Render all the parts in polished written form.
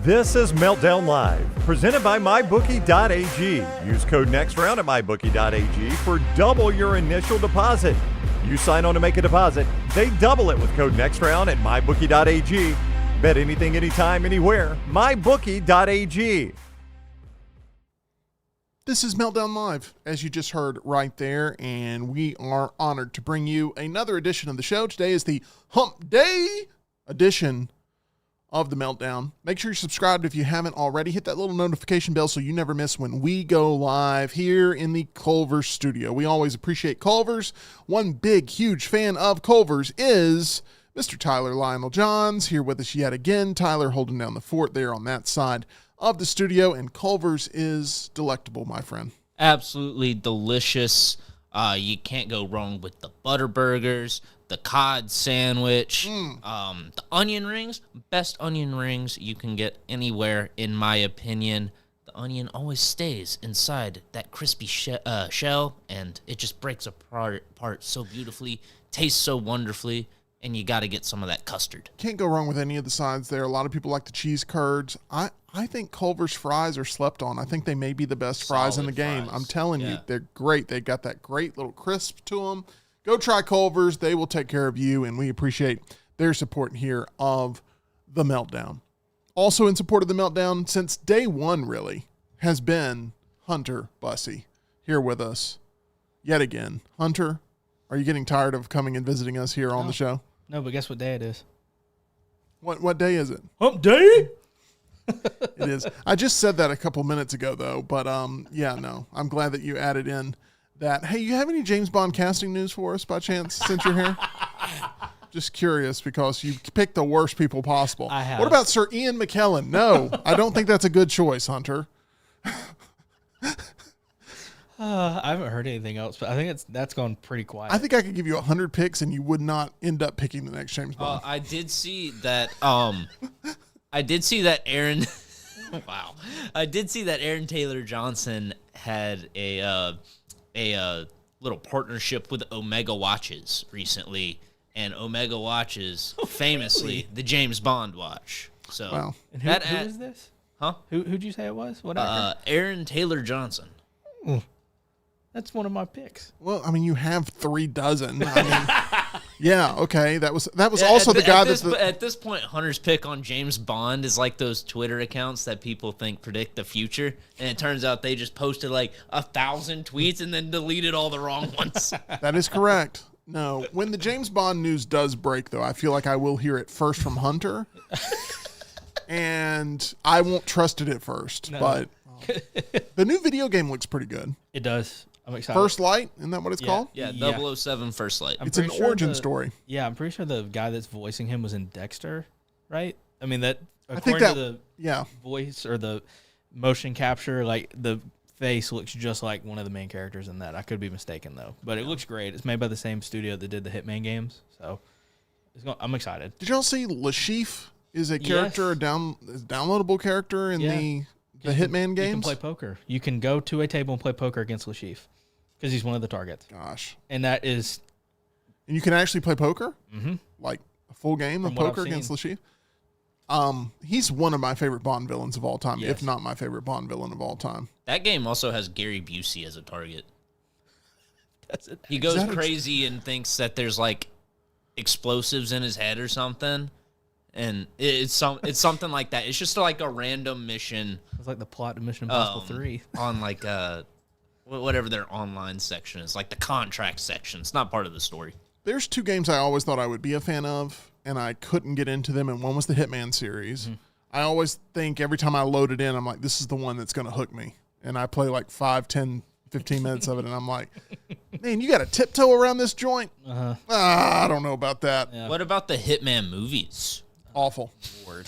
This is Meltdown Live, presented by MyBookie.ag. Use code NEXTROUND at MyBookie.ag for double your initial deposit. You sign on to make a deposit, they double it with code NEXTROUND at MyBookie.ag. Bet anything, anytime, anywhere. MyBookie.ag. This is Meltdown Live, as you just heard right there, and we are honored to bring you another edition of the show. Today is the Hump Day edition of the Meltdown. Make sure you're subscribed if you haven't already. Hit that little notification bell so you never miss when we go live here in the Culver studio. We always appreciate Culver's. One big, huge fan of Culver's is Mr. Tyler Lionel Johns, here with us yet again. Tyler holding down the fort there on that side of the studio, and Culver's is delectable, my friend. Absolutely delicious. You can't go wrong with the butter burgers, the cod sandwich, the onion rings. Best onion rings you can get anywhere, in my opinion. The onion always stays inside that crispy shell, and it just breaks apart so beautifully, tastes so wonderfully, and you got to get some of that custard. Can't go wrong with any of the sides there. A lot of people like the cheese curds. I think Culver's fries are slept on. I think they may be the best fries in the game. I'm telling you, they're great. They got that great little crisp to them. Go try Culver's. They will take care of you, and we appreciate their support here of the Meltdown. Also in support of the Meltdown since day one, really, has been Hunter Bussey here with us yet again. Hunter, are you getting tired of coming and visiting us here on the show? No, but guess what day it is? What day is it? Hump Day? It is. I just said that a couple minutes ago, though. But, yeah, no. I'm glad that you added in that. Hey, you have any James Bond casting news for us by chance since you're here? Just curious because you picked the worst people possible. I have. What about Sir Ian McKellen? No, I don't think that's a good choice, Hunter. I haven't heard anything else, but I think that's gone pretty quiet. I think I could give you 100 picks and you would not end up picking the next James Bond. I did see that. I did see that Aaron. Wow, I did see that Aaron Taylor Johnson had a little partnership with Omega Watches recently, and Omega Watches famously the James Bond watch. So, wow. And who is this? Huh? Who'd you say it was? What? Aaron Taylor Johnson. That's one of my picks. Well, I mean, you have 3 dozen. I mean, yeah, okay. That was also the guy that's at this point, Hunter's pick on James Bond is like those Twitter accounts that people think predict the future, and it turns out they just posted like 1,000 tweets and then deleted all the wrong ones. That is correct. No, when the James Bond news does break, though, I feel like I will hear it first from Hunter, and I won't trust it at first. No. But the new video game looks pretty good. It does. I'm excited. First Light, isn't that what it's called? Yeah, 007 First Light. It's an origin story. Yeah, I'm pretty sure the guy that's voicing him was in Dexter, right? I mean, to the voice or the motion capture, like the face looks just like one of the main characters in that. I could be mistaken, though. But it looks great. It's made by the same studio that did the Hitman games, so I'm excited. Did y'all see Lashif is a character, a downloadable character in the Hitman games? You can play poker. You can go to a table and play poker against Lashif because he's one of the targets. Gosh. And that is... And you can actually play poker? Mm-hmm. Like a full game of poker against Lashif? He's one of my favorite Bond villains of all time, if not my favorite Bond villain of all time. That game also has Gary Busey as a target. He goes crazy and thinks that there's like explosives in his head or something. And it's something like that. It's just like a random mission. It's like the plot of Mission Impossible 3. On like whatever their online section is, like the contract section. It's not part of the story. There's 2 games I always thought I would be a fan of, and I couldn't get into them, and one was the Hitman series. Mm-hmm. I always think every time I load it in, I'm like, this is the one that's going to hook me. And I play like 5, 10, 15 minutes of it, and I'm like, man, you got to tiptoe around this joint? Uh-huh. I don't know about that. Yeah. What about the Hitman movies? Awful. Lord.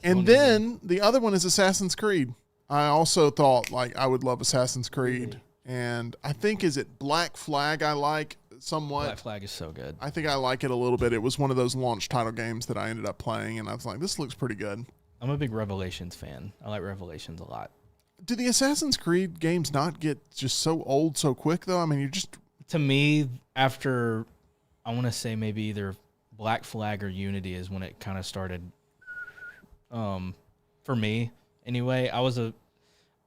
And then the other one is Assassin's Creed. I also thought like I would love Assassin's Creed. And I think, is it Black Flag I like somewhat? Black Flag is so good. I think I like it a little bit. It was one of those launch title games that I ended up playing, and I was like, this looks pretty good. I'm a big Revelations fan. I like Revelations a lot. Do the Assassin's Creed games not get just so old so quick, though? I mean, you just... To me, after, I want to say maybe either Black Flag or Unity is when it kind of started for me anyway. I was a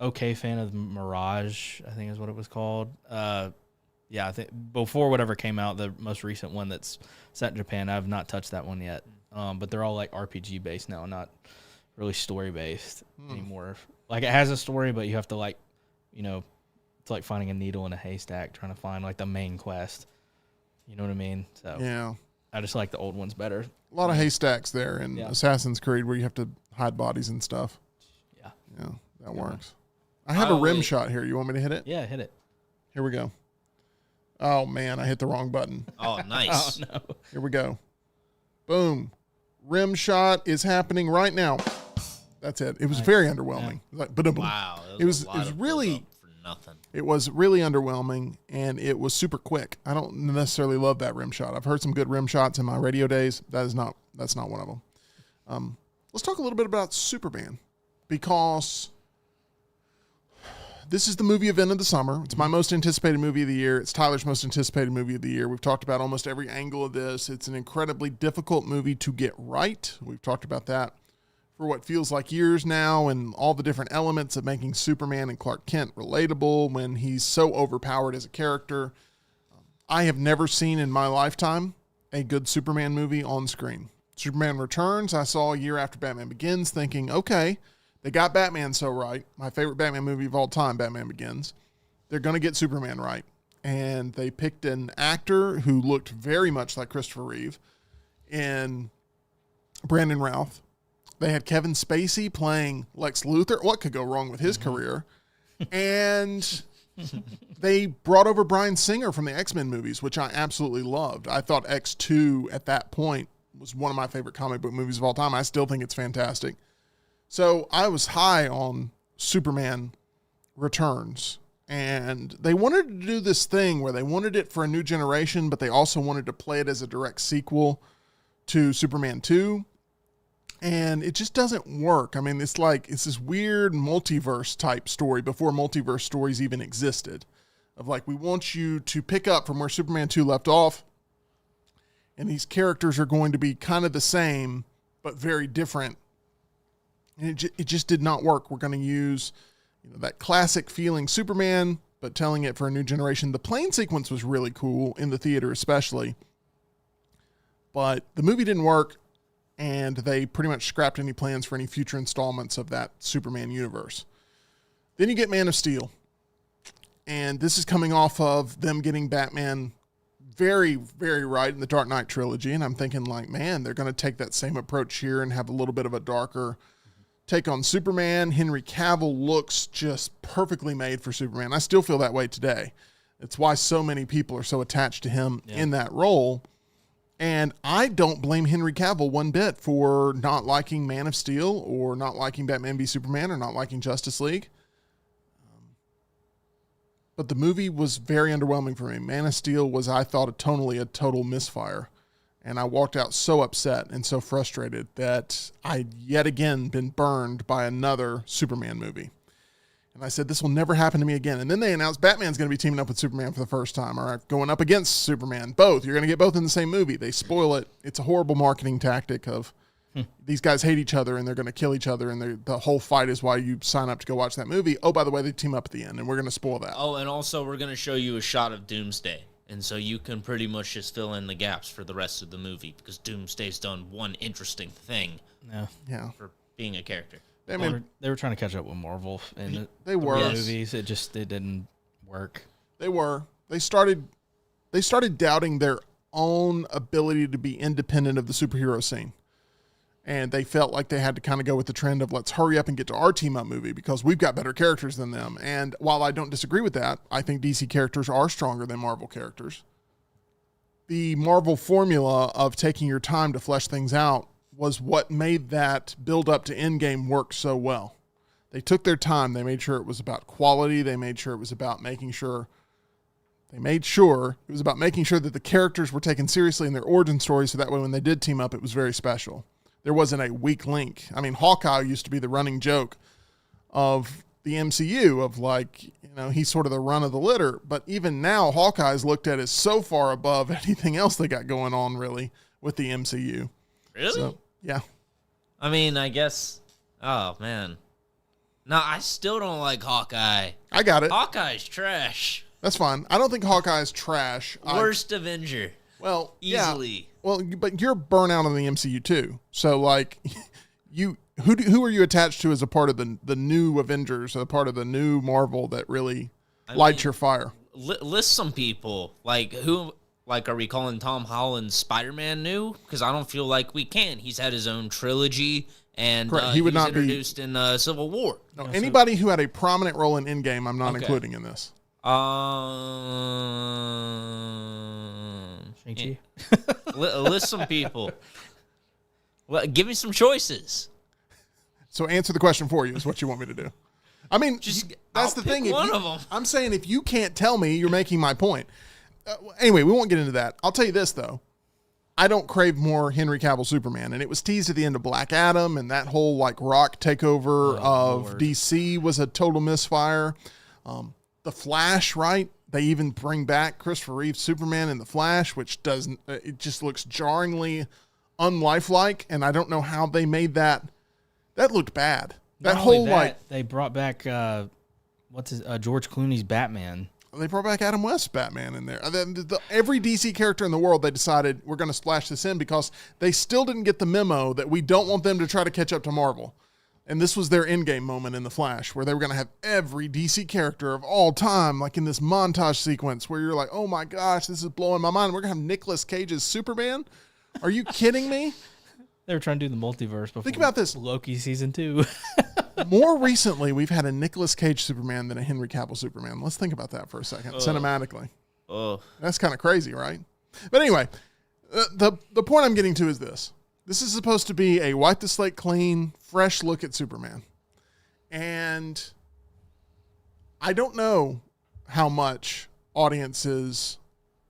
okay fan of Mirage, I think is what it was called. Yeah, I think before whatever came out, the most recent one that's set in Japan, I have not touched that one yet. But they're all like RPG based now, not really story based anymore. Like it has a story, but you have to like, you know, it's like finding a needle in a haystack trying to find like the main quest. You know what I mean? So yeah, I just like the old ones better. A lot of haystacks there in Assassin's Creed where you have to hide bodies and stuff. Yeah, that works. I have a rim shot here. You want me to hit it? Yeah, hit it. Here we go. Oh, man, I hit the wrong button. Oh, nice. Oh, no. Here we go. Boom. Rim shot is happening right now. That's it. It was very underwhelming. Yeah. Like, ba-dum-bum. Wow. It was really for nothing. It was really underwhelming, and it was super quick. I don't necessarily love that rim shot. I've heard some good rim shots in my radio days. That's not one of them. Let's talk a little bit about Superman, because this is the movie event of the summer. It's my most anticipated movie of the year. It's Tyler's most anticipated movie of the year. We've talked about almost every angle of this. It's an incredibly difficult movie to get right. We've talked about that for what feels like years now, and all the different elements of making Superman and Clark Kent relatable when he's so overpowered as a character. I have never seen in my lifetime a good Superman movie on screen. Superman Returns, I saw a year after Batman Begins, thinking, okay, they got Batman so right. My favorite Batman movie of all time, Batman Begins. They're going to get Superman right. And they picked an actor who looked very much like Christopher Reeve in Brandon Routh. They had Kevin Spacey playing Lex Luthor. What could go wrong with his career? And they brought over Bryan Singer from the X-Men movies, which I absolutely loved. I thought X2 at that point was one of my favorite comic book movies of all time. I still think it's fantastic. So I was high on Superman Returns. And they wanted to do this thing where they wanted it for a new generation, but they also wanted to play it as a direct sequel to Superman 2. And it just doesn't work. I mean, it's this weird multiverse type story before multiverse stories even existed. Of like, we want you to pick up from where Superman 2 left off. And these characters are going to be kind of the same, but very different. And it just did not work. We're going to use that classic feeling Superman, but telling it for a new generation. The plane sequence was really cool in the theater especially. But the movie didn't work. And they pretty much scrapped any plans for any future installments of that Superman universe. Then you get Man of Steel. And this is coming off of them getting Batman very, very right in the Dark Knight trilogy. And I'm thinking like, man, they're going to take that same approach here and have a little bit of a darker take on Superman. Henry Cavill looks just perfectly made for Superman. I still feel that way today. It's why so many people are so attached to him in that role. And I don't blame Henry Cavill one bit for not liking Man of Steel or not liking Batman v Superman or not liking Justice League. But the movie was very underwhelming for me. Man of Steel was, I thought, tonally a total misfire. And I walked out so upset and so frustrated that I'd yet again been burned by another Superman movie. And I said, this will never happen to me again. And then they announced Batman's going to be teaming up with Superman for the first time, or going up against Superman. Both. You're going to get both in the same movie. They spoil it. It's a horrible marketing tactic of these guys hate each other and they're going to kill each other. And the whole fight is why you sign up to go watch that movie. Oh, by the way, they team up at the end, and we're going to spoil that. Oh, and also we're going to show you a shot of Doomsday. And so you can pretty much just fill in the gaps for the rest of the movie because Doomsday's done one interesting thing for being a character. They were trying to catch up with Marvel and they were movies. It didn't work. They were. They started doubting their own ability to be independent of the superhero scene. And they felt like they had to kind of go with the trend of let's hurry up and get to our team up movie because we've got better characters than them. And while I don't disagree with that, I think DC characters are stronger than Marvel characters. The Marvel formula of taking your time to flesh things out was what made that build up to Endgame work so well. They took their time. They made sure it was about quality. They made sure it was about making sure that the characters were taken seriously in their origin story. So that way, when they did team up, it was very special. There wasn't a weak link. I mean, Hawkeye used to be the running joke of the MCU of like, he's sort of the run of the litter. But even now, Hawkeye is looked at as so far above anything else they got going on really with the MCU. Really? So, yeah. I mean, I guess Oh, man. No, I still don't like Hawkeye. I got it. Hawkeye's trash. That's fine. I don't think Hawkeye's trash. Worst Avenger. Well, easily. Yeah. Well, but you're burnout on the MCU too. So like, who are you attached to as a part of the new Avengers, or a part of the new Marvel that really lights your fire? List some people. Like who? Like, are we calling Tom Holland Spider-Man new? Because I don't feel like we can. He's had his own trilogy, and he would was not introduced in Civil War. No, anybody who had a prominent role in Endgame, I'm not including in this. Shang-Chi? List some people. Give me some choices. So answer the question for you is what you want me to do. I mean, that's the thing. One of them. I'm saying if you can't tell me, you're making my point. Anyway, we won't get into that. I'll tell you this, though. I don't crave more Henry Cavill Superman. And it was teased at the end of Black Adam, and that whole, like, rock takeover of Lord. DC was a total misfire. The Flash, right? They even bring back Christopher Reeve's Superman in The Flash, which doesn't, it just looks jarringly unlifelike. And I don't know how they made that. That looked bad. That whole, they brought back, George Clooney's Batman. They brought back Adam West's Batman in there. Every DC character in the world, they decided we're going to splash this in because they still didn't get the memo that we don't want them to try to catch up to Marvel. And this was their endgame moment in The Flash, where they were going to have every DC character of all time, like in this montage sequence where you're like, oh my gosh, this is blowing my mind. We're going to have Nicolas Cage's Superman? Are you kidding me? They were trying to do the multiverse before. Think about this. Loki season 2. More recently, we've had a Nicolas Cage Superman than a Henry Cavill Superman. Let's think about that for a second, cinematically. That's kind of crazy, right? But anyway, the point I'm getting to is this. This is supposed to be a wipe the slate clean, fresh look at Superman. And I don't know how much audiences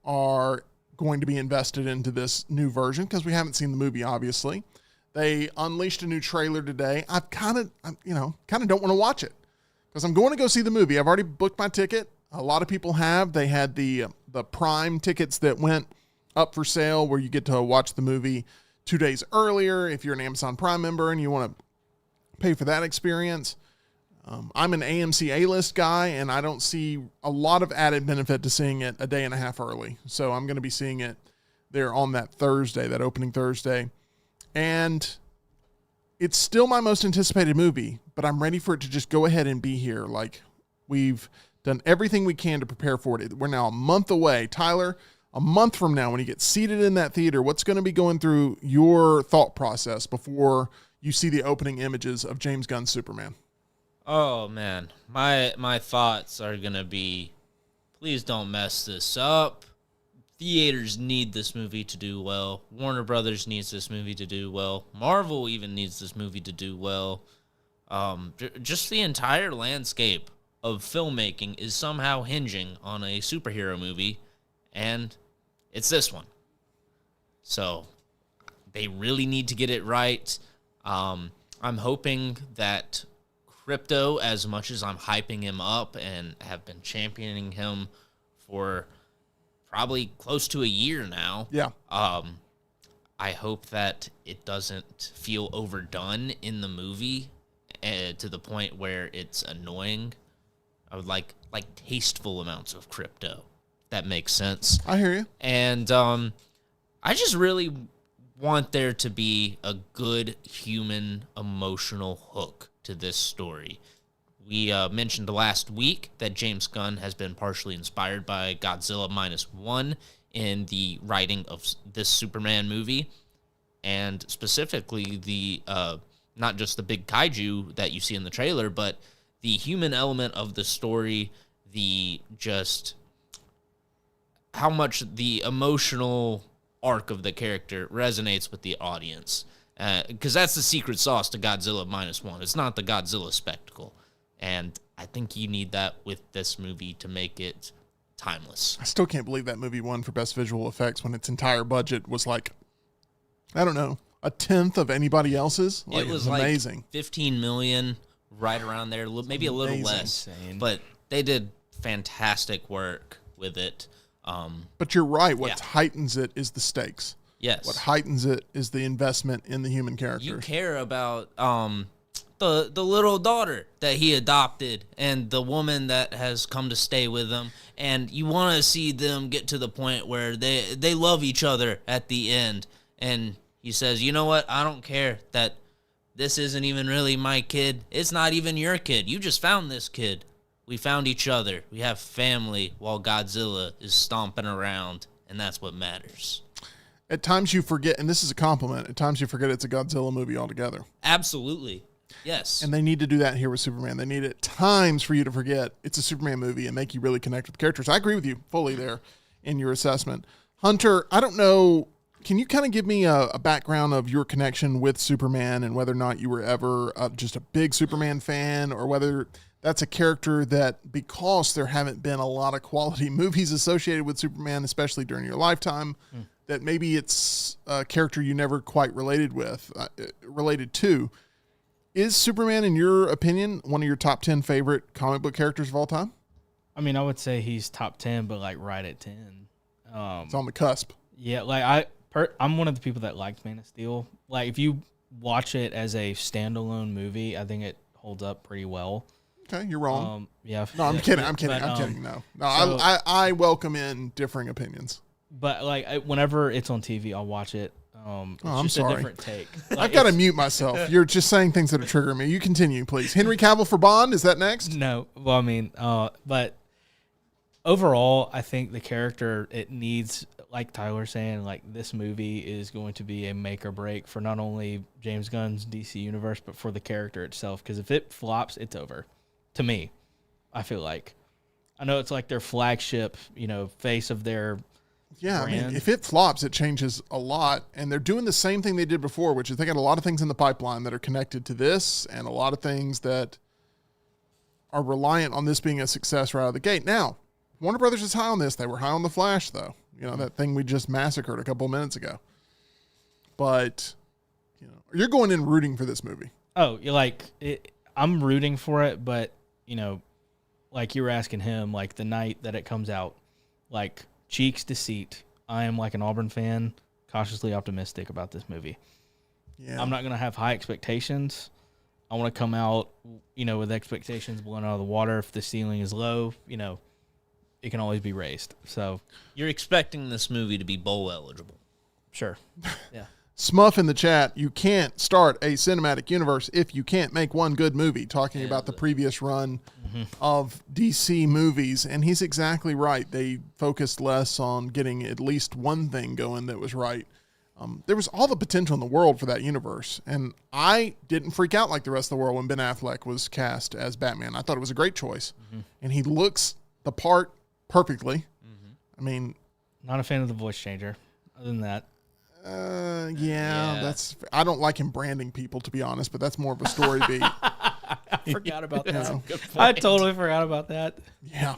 are going to be invested into this new version because we haven't seen the movie, obviously. They unleashed a new trailer today. I kind of don't want to watch it because I'm going to go see the movie. I've already booked my ticket. A lot of people have. They had the Prime tickets that went up for sale where you get to watch the movie 2 days earlier if you're an Amazon Prime member and you want to pay for that experience. I'm an AMC A-list guy, and I don't see a lot of added benefit to seeing it a day and a half early. So I'm going to be seeing it there on that Thursday, that opening Thursday. And it's still my most anticipated movie, but I'm ready for it to just go ahead and be here. Like, we've done everything we can to prepare for it. We're now a month away. Tyler, a month from now, when you get seated in that theater, what's going to be going through your thought process before you see the opening images of James Gunn's Superman? Oh, man. My thoughts are going to be, please don't mess this up. Theaters need this movie to do well. Warner Brothers needs this movie to do well. Marvel even needs this movie to do well. Just the entire landscape of filmmaking is somehow hinging on a superhero movie, and it's this one. So they really need to get it right. I'm hoping that Crypto, as much as I'm hyping him up and have been championing him for probably close to a year now. Yeah. I hope that it doesn't feel overdone in the movie to the point where it's annoying. I would like tasteful amounts of Crypto. If that makes sense. I hear you. And I just really want there to be a good human emotional hook to this story. We mentioned last week that James Gunn has been partially inspired by Godzilla -1 in the writing of this Superman movie, and specifically the not just the big kaiju that you see in the trailer, but the human element of the story, the just how much the emotional arc of the character resonates with the audience. Because that's the secret sauce to Godzilla -1. It's not the Godzilla spectacle. And I think you need that with this movie to make it timeless. I still can't believe that movie won for Best Visual Effects when its entire budget was like, I don't know, a tenth of anybody else's. Like, it was amazing. Like 15 million, right around there, maybe a little less. Insane. But they did fantastic work with it. But you're right. What heightens it is the stakes. Yes. What heightens it is the investment in the human characters. You care about the little daughter that he adopted and the woman that has come to stay with him. And you want to see them get to the point where they love each other at the end. And he says, you know what? I don't care that this isn't even really my kid. It's not even your kid. You just found this kid. We found each other. We have family while Godzilla is stomping around. And that's what matters. At times you forget, and this is a compliment, at times you forget it's a Godzilla movie altogether. Absolutely. Yes. And they need to do that here with Superman. They need at times for you to forget it's a Superman movie and make you really connect with the characters. I agree with you fully there in your assessment. Hunter, I don't know, can you kind of give me a background of your connection with Superman and whether or not you were ever just a big Superman fan, or whether that's a character that, because there haven't been a lot of quality movies associated with Superman, especially during your lifetime, that maybe it's a character you never quite related to. Is Superman, in your opinion, one of your top 10 favorite comic book characters of all time? I mean, I would say he's top 10, but like right at 10. It's on the cusp. Yeah, like I'm one of the people that liked Man of Steel. Like, if you watch it as a standalone movie, I think it holds up pretty well. Okay, you're wrong. Yeah. No, I'm kidding. I'm kidding. No, so, I welcome in differing opinions. But like, whenever it's on TV, I'll watch it. I'm sorry. A different take. Like, I've got to mute myself. You're just saying things that are triggering me. You continue, please. Henry Cavill for Bond, is that next? No. Well, I mean, but overall, I think the character, it needs, like Tyler saying, like, this movie is going to be a make or break for not only James Gunn's DC universe, but for the character itself. Because if it flops, it's over. To me, I feel like. I know it's like their flagship, face of their brand. I mean, if it flops, it changes a lot. And they're doing the same thing they did before, which is they got a lot of things in the pipeline that are connected to this, and a lot of things that are reliant on this being a success right out of the gate. Now, Warner Brothers is high on this. They were high on The Flash, though. That thing we just massacred a couple of minutes ago. But, you're going in rooting for this movie. Oh, you're like, I'm rooting for it, but, like you were asking him, like the night that it comes out, like cheeks to seat, I am like an Auburn fan, cautiously optimistic about this movie. Yeah. I'm not going to have high expectations. I want to come out, with expectations blown out of the water. If the ceiling is low, it can always be raised. So you're expecting this movie to be bowl eligible. Sure. Yeah. Smuff in the chat, you can't start a cinematic universe if you can't make one good movie, talking about the previous run of DC movies. And he's exactly right. They focused less on getting at least one thing going that was right. There was all the potential in the world for that universe. And I didn't freak out like the rest of the world when Ben Affleck was cast as Batman. I thought it was a great choice. And he looks the part perfectly. I mean, not a fan of the voice changer. Other than that. That's. I don't like him branding people, to be honest, but that's more of a story beat. I forgot about that. I totally forgot about that. Yeah,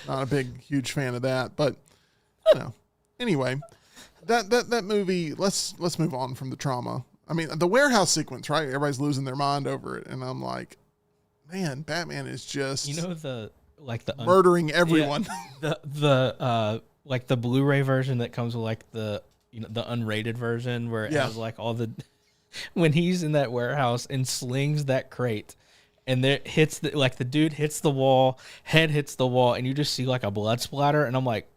not a big, huge fan of that, but anyway, that movie. Let's move on from the trauma. I mean, the warehouse sequence, right? Everybody's losing their mind over it, and I'm like, man, Batman is just murdering everyone. Yeah, the Blu-ray version that comes with like the unrated version where it has like all the when he's in that warehouse and slings that crate and there hits the dude hits the wall, head hits the wall, and you just see like a blood splatter, and I'm like,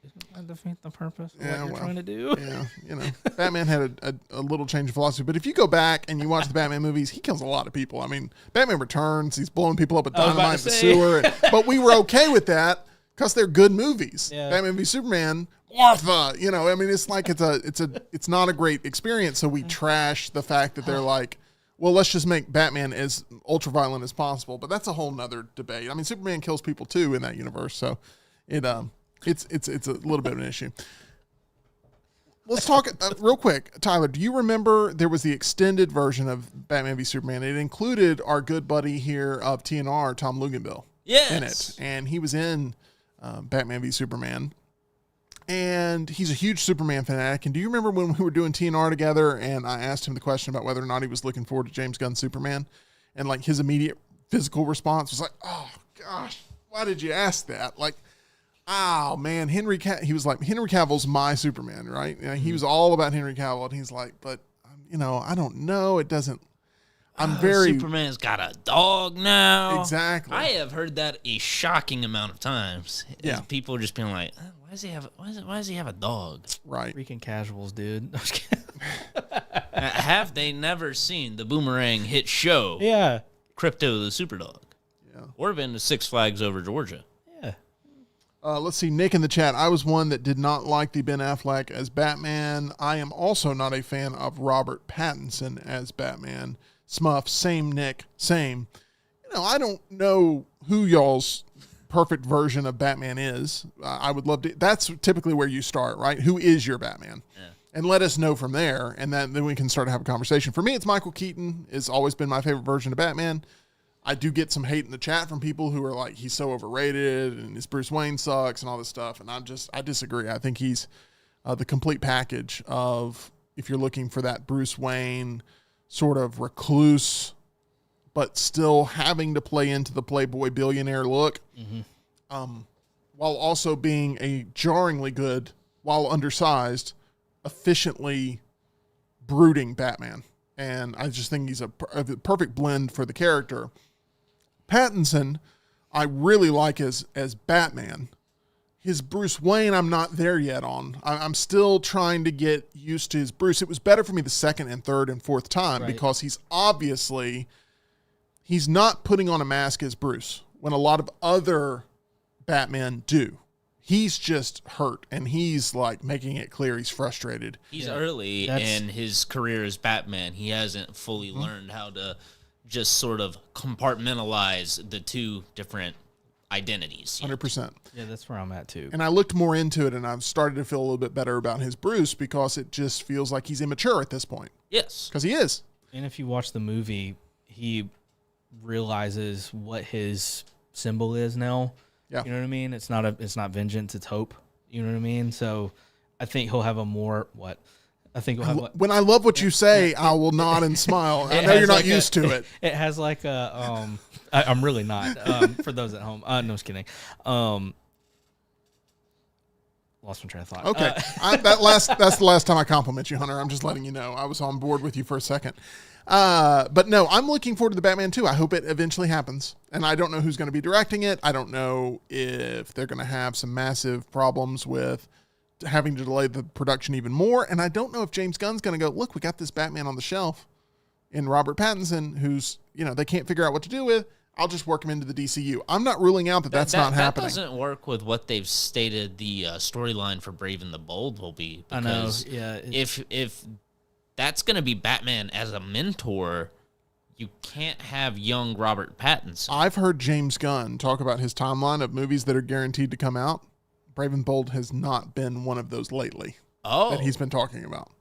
isn't that defeat the purpose of what you're trying to do? Yeah, Batman had a little change of philosophy, but if you go back and you watch the Batman movies, he kills a lot of people. I mean, Batman Returns, he's blowing people up with dynamite in the sewer, but we were okay with that because they're good movies. Yeah. Batman v Superman, Martha, I mean, it's like it's not a great experience. So we trash the fact that they're like, well, let's just make Batman as ultra violent as possible. But that's a whole nother debate. I mean, Superman kills people too in that universe, so it's a little bit of an issue. Let's talk real quick, Tyler. Do you remember there was the extended version of Batman v Superman? It included our good buddy here of TNR, Tom Luganville, in it, and he was in Batman v Superman. And he's a huge Superman fanatic. And do you remember when we were doing TNR together and I asked him the question about whether or not he was looking forward to James Gunn's Superman? And like his immediate physical response was like, oh gosh, why did you ask that? Like, oh man, he was like, Henry Cavill's my Superman, right? He was all about Henry Cavill. And he's like, but I don't know. Superman's got a dog now. Exactly. I have heard that a shocking amount of times. Yeah. People just being like, why does he have a dog? Right. Freaking casuals, dude. Have they never seen the Boomerang hit show? Yeah. Crypto the Superdog. Yeah. Or been to Six Flags over Georgia. Yeah. Let's see, Nick in the chat. I was one that did not like the Ben Affleck as Batman. I am also not a fan of Robert Pattinson as Batman. Smuff, same, Nick, same. I don't know who y'all's perfect version of Batman is. I would love to. That's typically where you start, right? Who is your Batman? Yeah. And let us know from there, and then we can start to have a conversation. For me, it's Michael Keaton. It's always been my favorite version of Batman. I do get some hate in the chat from people who are like, he's so overrated, and his Bruce Wayne sucks, and all this stuff. And I disagree. I think he's the complete package of, if you're looking for that Bruce Wayne sort of recluse, but still having to play into the playboy billionaire look, while also being a jarringly good, while undersized, efficiently brooding Batman. And I just think he's a perfect blend for the character. Pattinson, I really like as Batman. His Bruce Wayne, I'm not there yet on. I'm still trying to get used to his Bruce. It was better for me the second and third and fourth time because he's not putting on a mask as Bruce when a lot of other Batmen do. He's just hurt, and he's like making it clear he's frustrated. He's early in his career as Batman. He hasn't fully learned how to just sort of compartmentalize the two different identities. 100%. Yeah, that's where I'm at too. And I looked more into it, and I've started to feel a little bit better about his Bruce because it just feels like he's immature at this point. Yes. Because he is. And if you watch the movie, he realizes what his symbol is now. Yeah. You know what I mean? It's not vengeance, it's hope. You know what I mean? So I think he'll have a more when I love what you say, I will nod and smile. I know you're not used to it. It has like a I'm really not. For those at home. No, just kidding. Lost my train of thought. Okay. That's the last time I compliment you, Hunter. I'm just letting you know. I was on board with you for a second. But no, I'm looking forward to the Batman 2. I hope it eventually happens. And I don't know who's going to be directing it. I don't know if they're going to have some massive problems with having to delay the production even more. And I don't know if James Gunn's going to go, look, we got this Batman on the shelf in Robert Pattinson, who's, they can't figure out what to do with. I'll just work him into the DCU. I'm not ruling out that's not happening. That doesn't work with what they've stated the storyline for Brave and the Bold will be. Because I know, yeah. If that's going to be Batman as a mentor, you can't have young Robert Pattinson. I've heard James Gunn talk about his timeline of movies that are guaranteed to come out. Brave and Bold has not been one of those lately that he's been talking about.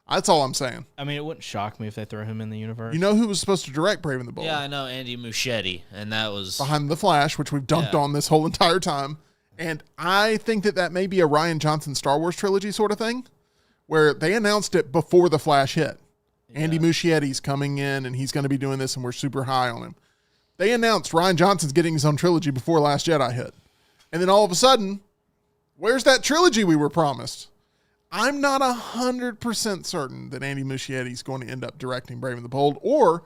That's all I'm saying. I mean, it wouldn't shock me if they throw him in the universe. You know who was supposed to direct Brave and the Bold? Yeah, I know, Andy Muschietti, and that was... Behind the Flash, which we've dunked on this whole entire time. And I think that may be a Rian Johnson Star Wars trilogy sort of thing, where they announced it before the Flash hit. Yeah. Andy Muschietti's coming in, and he's going to be doing this, and we're super high on him. They announced Rian Johnson's getting his own trilogy before Last Jedi hit. And then all of a sudden, where's that trilogy we were promised? I'm not 100% certain that Andy Muschietti's going to end up directing Brave and the Bold, or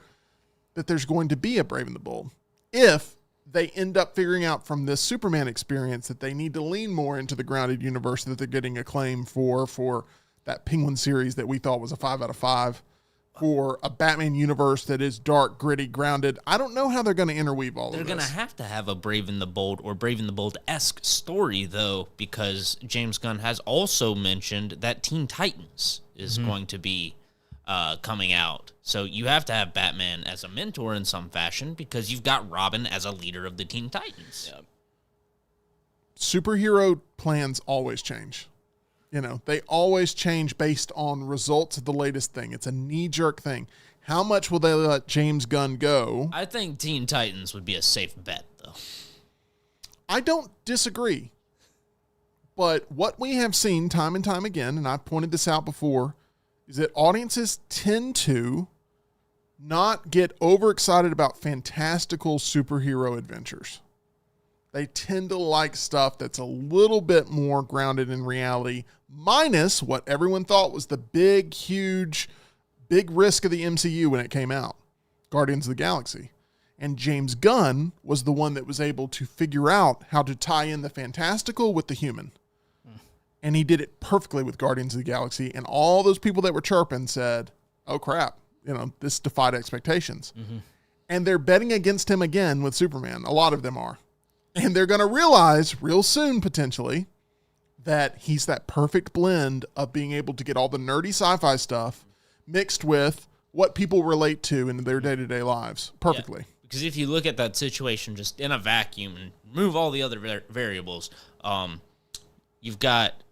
that there's going to be a Brave and the Bold. If they end up figuring out from this Superman experience that they need to lean more into the grounded universe that they're getting acclaim for that Penguin series that we thought was a 5 out of 5, for a Batman universe that is dark, gritty, grounded. I don't know how they're going to interweave all of this. They're going to have a Brave and the Bold or Brave and the Bold-esque story, though, because James Gunn has also mentioned that Teen Titans is going to be coming out. So you have to have Batman as a mentor in some fashion because you've got Robin as a leader of the Teen Titans. Yeah. Superhero plans always change. They always change based on results of the latest thing. It's a knee-jerk thing. How much will they let James Gunn go? I think Teen Titans would be a safe bet, though. I don't disagree. But what we have seen time and time again, and I've pointed this out before, is that audiences tend to not get overexcited about fantastical superhero adventures. They tend to like stuff that's a little bit more grounded in reality, minus what everyone thought was the big risk of the MCU when it came out. Guardians of the Galaxy. And James Gunn was the one that was able to figure out how to tie in the fantastical with the human. And he did it perfectly with Guardians of the Galaxy. And all those people that were chirping said, oh, crap, this defied expectations. Mm-hmm. And they're betting against him again with Superman. A lot of them are. And they're going to realize real soon, potentially, that he's that perfect blend of being able to get all the nerdy sci-fi stuff mixed with what people relate to in their day-to-day lives perfectly. Yeah. Because if you look at that situation just in a vacuum and remove all the other variables, you've got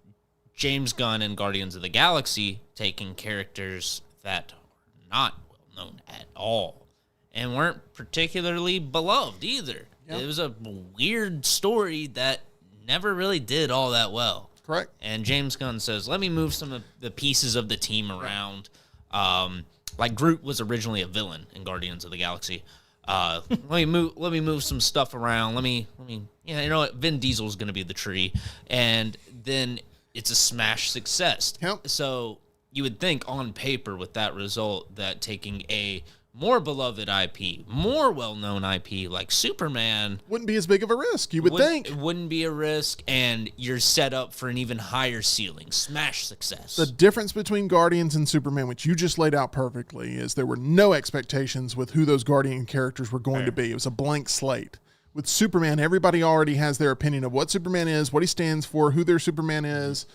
James Gunn and Guardians of the Galaxy taking characters that are not well known at all and weren't particularly beloved either. Yep. It was a weird story that never really did all that well. Correct. And James Gunn says, let me move some of the pieces of the team around. Like Groot was originally a villain in Guardians of the Galaxy. Let me move some stuff around. You know what? Vin Diesel's going to be the tree. And then it's a smash success. Yep. So you would think on paper with that result that taking a more beloved IP, more well-known IP like Superman wouldn't be as big of a risk, you would think. It wouldn't be a risk, and you're set up for an even higher ceiling, smash success. The difference between Guardians and Superman, which you just laid out perfectly, is there were no expectations with who those Guardian characters were going to be. It was a blank slate. With Superman, everybody already has their opinion of what Superman is, what he stands for, who their Superman is.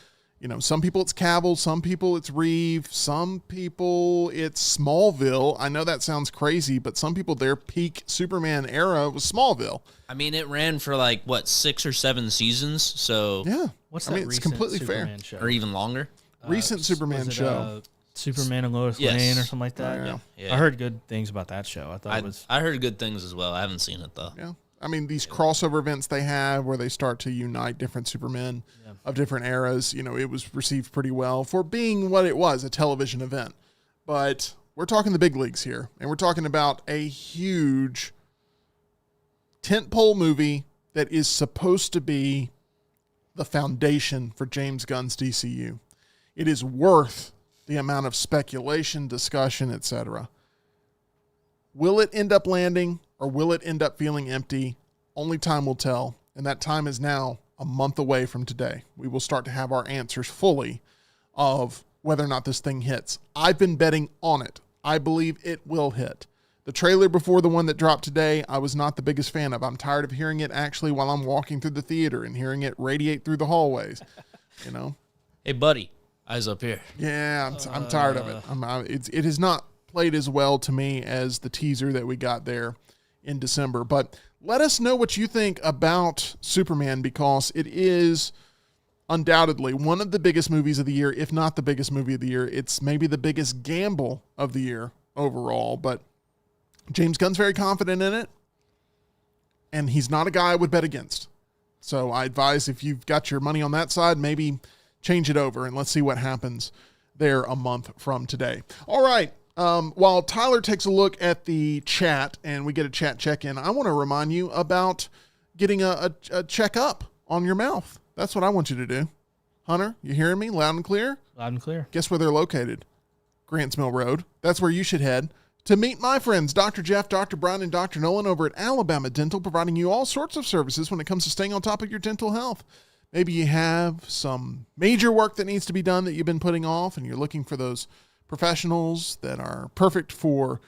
Some people it's Cavill, some people it's Reeve, some people it's Smallville. I know that sounds crazy, but some people, their peak Superman era was Smallville. I mean, it ran for 6 or 7 seasons, so... Yeah. What's that it's completely Superman fair. show? Or even longer. Recent Superman show. Superman and Lois Lane or something like that? Yeah. I heard good things about that show. I heard good things as well. I haven't seen it, though. Yeah. I mean, these crossover events they have where they start to unite different Supermen of different eras, it was received pretty well for being what it was, a television event. But we're talking the big leagues here, and we're talking about a huge tentpole movie that is supposed to be the foundation for James Gunn's DCU. It is worth the amount of speculation, discussion, etc. Will it end up landing? Or will it end up feeling empty? Only time will tell. And that time is now a month away from today. We will start to have our answers fully of whether or not this thing hits. I've been betting on it. I believe it will hit. The trailer before the one that dropped today, I was not the biggest fan of. I'm tired of hearing it actually while I'm walking through the theater and hearing it radiate through the hallways. Hey, buddy, eyes up here. Yeah, I'm tired of it. It has not played as well to me as the teaser that we got there in December. But let us know what you think about Superman, because it is undoubtedly one of the biggest movies of the year, if not the biggest movie of the year. It's maybe the biggest gamble of the year overall, but James Gunn's very confident in it, and he's not a guy I would bet against. So I advise, if you've got your money on that side, maybe change it over and let's see what happens there a month from today. All right. While Tyler takes a look at the chat and we get a chat check-in, I want to remind you about getting a check-up on your mouth. That's what I want you to do. Hunter, you hearing me loud and clear? Loud and clear. Guess where they're located? Grants Mill Road. That's where you should head to meet my friends, Dr. Jeff, Dr. Brian, and Dr. Nolan over at Alabama Dental, providing you all sorts of services when it comes to staying on top of your dental health. Maybe you have some major work that needs to be done that you've been putting off, and you're looking for those professionals that are perfect for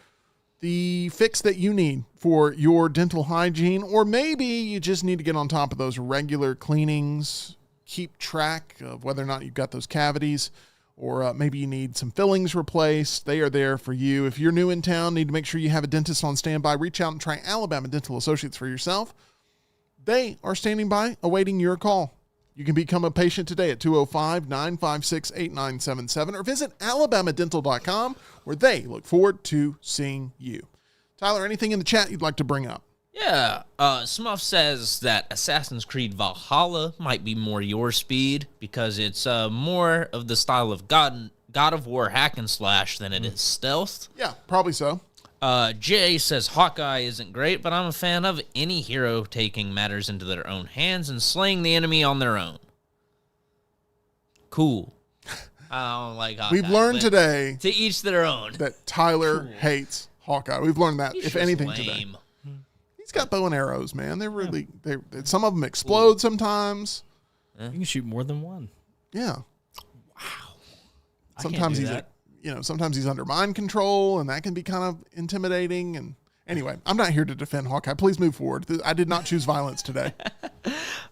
the fix that you need for your dental hygiene. Or maybe you just need to get on top of those regular cleanings, keep track of whether or not you've got those cavities, or maybe you need some fillings replaced. They are there for you. If you're new in town, need to make sure you have a dentist on standby, reach out and try Alabama Dental Associates for yourself. They are standing by awaiting your call. You can become a patient today at 205-956-8977 or visit alabamadental.com, where they look forward to seeing you. Tyler, anything in the chat you'd like to bring up? Yeah, Smuff says that Assassin's Creed Valhalla might be more your speed because it's more of the style of God of War hack and slash than it is stealth. Yeah, probably so. Jay says Hawkeye isn't great, but I'm a fan of any hero taking matters into their own hands and slaying the enemy on their own. Cool. I don't like Hawkeye. We've learned today to each their own that Tyler hates Hawkeye. We've learned that, He's if just anything, lame. today. He's got bow and arrows, man. They're really some of them explode sometimes. You can shoot more than one. Yeah. Wow. Sometimes sometimes he's under mind control, and that can be kind of intimidating. And anyway, I'm not here to defend Hawkeye. Please move forward. I did not choose violence today.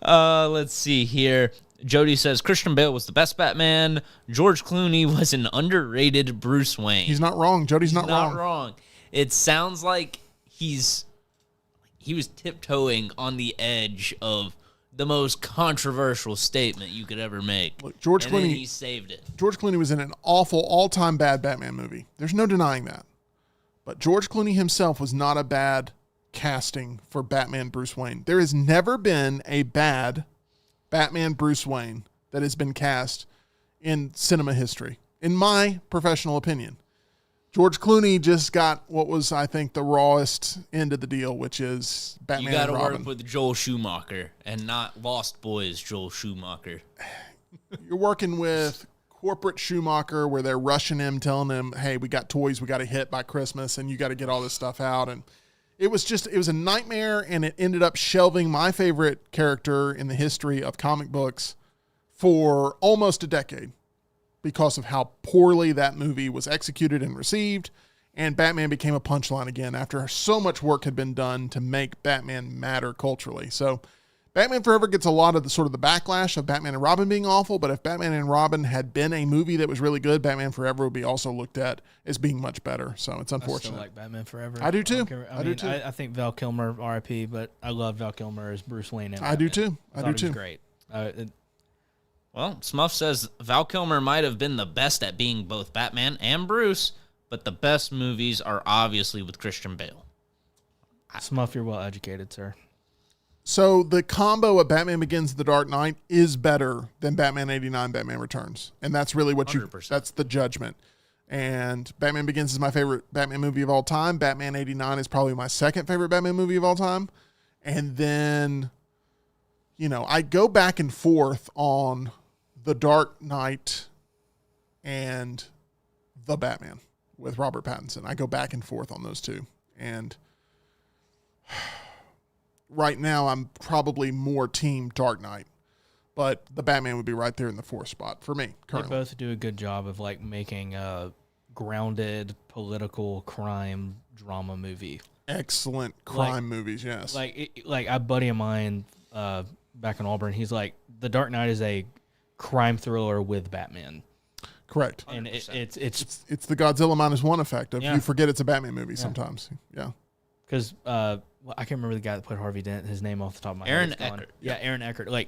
Let's see here. Jody says Christian Bale was the best Batman. George Clooney was an underrated Bruce Wayne. He's not wrong. Jody's not not wrong. wrong. It sounds like he was tiptoeing on the edge of the most controversial statement you could ever make. Look, George and then Clooney. he saved it. George Clooney was in an awful, all-time bad Batman movie. There's no denying that. But George Clooney himself was not a bad casting for Batman Bruce Wayne. There has never been a bad Batman Bruce Wayne that has been cast in cinema history, in my professional opinion. George Clooney just got what was, I think, the rawest end of the deal, which is Batman You got to and Robin. work with Joel Schumacher and not Lost Boys Joel Schumacher. You're working with corporate Schumacher where they're rushing him, telling him, hey, we got toys we got to hit by Christmas, and you got to get all this stuff out. And it was a nightmare, and it ended up shelving my favorite character in the history of comic books for almost a decade because of how poorly that movie was executed and received. And Batman became a punchline again after so much work had been done to make Batman matter culturally. So Batman Forever gets a lot of the sort of the backlash of Batman and Robin being awful, but if Batman and Robin had been a movie that was really good, Batman Forever would be also looked at as being much better. So it's unfortunate. I still like Batman Forever. I do too. I do too. I think Val Kilmer, R.I.P., but I love Val Kilmer as Bruce Wayne. And I do Batman. too. I thought he was great. Well, Smuff says Val Kilmer might have been the best at being both Batman and Bruce, but the best movies are obviously with Christian Bale. Smuff, you're well educated, sir. So the combo of Batman Begins and The Dark Knight is better than Batman 89, Batman Returns. And that's really what 100%. That's the judgment. And Batman Begins is my favorite Batman movie of all time. Batman 89 is probably my second favorite Batman movie of all time. And then, I go back and forth on The Dark Knight and The Batman with Robert Pattinson. I go back and forth on those two. And right now, I'm probably more team Dark Knight, but the Batman would be right there in the fourth spot for me currently. They both do a good job of making a grounded political crime drama movie. Excellent crime movies, yes. A buddy of mine back in Auburn, he's like, The Dark Knight is a crime thriller with Batman. Correct. And it's the Godzilla -1 effect of Yeah. you forget it's a Batman movie sometimes. Yeah. Because I can't remember the guy that played Harvey Dent. His name off the top of my head. Aaron It's gone. Eckhart. Yeah, Aaron Eckhart.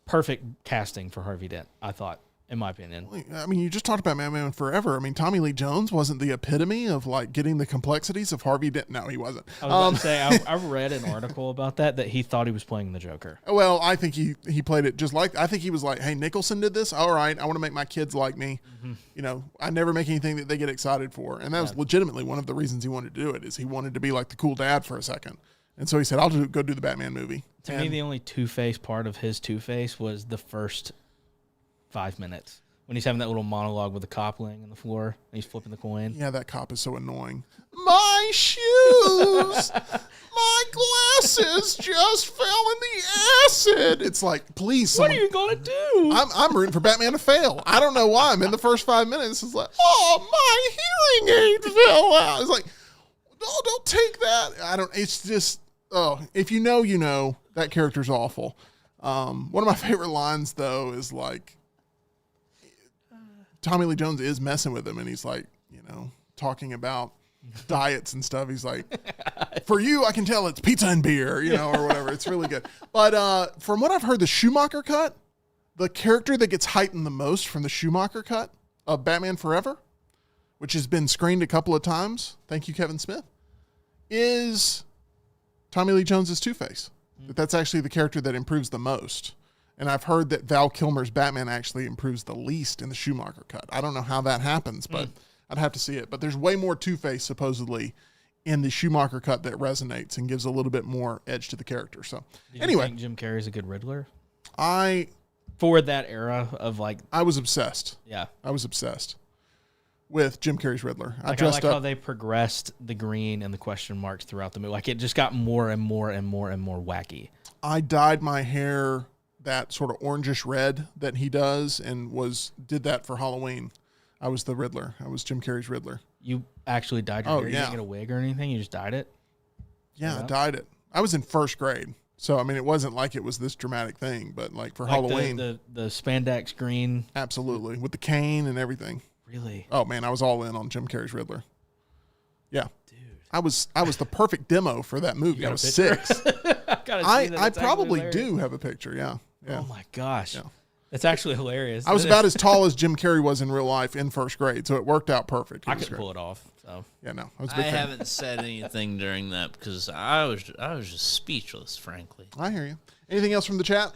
Perfect casting for Harvey Dent, I thought, in my opinion. I mean, you just talked about Batman Forever. I mean, Tommy Lee Jones wasn't the epitome of getting the complexities of Harvey Dent. No, he wasn't. I was about to say, I read an article about that he thought he was playing the Joker. Well, I think he played it just I think he was like, hey, Nicholson did this. All right, I want to make my kids like me. Mm-hmm. I never make anything that they get excited for. And that was legitimately one of the reasons he wanted to do it, is he wanted to be like the cool dad for a second. And so he said, I'll go do the Batman movie. To me, the only Two-Face part of his Two-Face was the first 5 minutes. When he's having that little monologue with the cop laying on the floor and he's flipping the coin. Yeah, that cop is so annoying. My shoes! My glasses just fell in the acid! It's like, please, What are you going to do? I'm rooting for Batman to fail. I don't know why. I'm in the first 5 minutes. It's like, oh, my hearing aid fell out. It's like, oh, don't take that. It's just, if you know, you know. That character's awful. One of my favorite lines, though, is Tommy Lee Jones is messing with him, and he's talking about diets and stuff. He's like, for you, I can tell it's pizza and beer, or whatever. It's really good. But from what I've heard, the Schumacher cut, the character that gets heightened the most from the Schumacher cut of Batman Forever, which has been screened a couple of times, thank you, Kevin Smith, is Tommy Lee Jones's Two-Face. That's actually the character that improves the most. And I've heard that Val Kilmer's Batman actually improves the least in the Schumacher cut. I don't know how that happens, but I'd have to see it. But there's way more Two-Face, supposedly, in the Schumacher cut that resonates and gives a little bit more edge to the character. So, Did you think Jim Carrey's a good Riddler? For that era of I was obsessed. Yeah. I was obsessed. with Jim Carrey's Riddler. I like how they progressed the green and the question marks throughout the movie. Like it just got more and more and more and more wacky. I dyed my hair that sort of orangish red that he does and did that for Halloween. I was the Riddler. I was Jim Carrey's Riddler. You actually dyed your hair? You didn't get a wig or anything? You just dyed it? Yeah, I dyed it. I was in first grade. So, I mean, it wasn't like it was this dramatic thing, but like for Halloween. The spandex green? Absolutely. With the cane and everything. Really? Oh, man, I was all in on Jim Carrey's Riddler. Yeah. Dude. I was the perfect demo for that movie. I was 6. I probably do have a picture, yeah. Oh, my gosh. Yeah. That's actually hilarious. I was about as tall as Jim Carrey was in real life in first grade, so it worked out perfect. I could pull it off. So yeah, no, I haven't said anything during that because I was just speechless, frankly. I hear you. Anything else from the chat?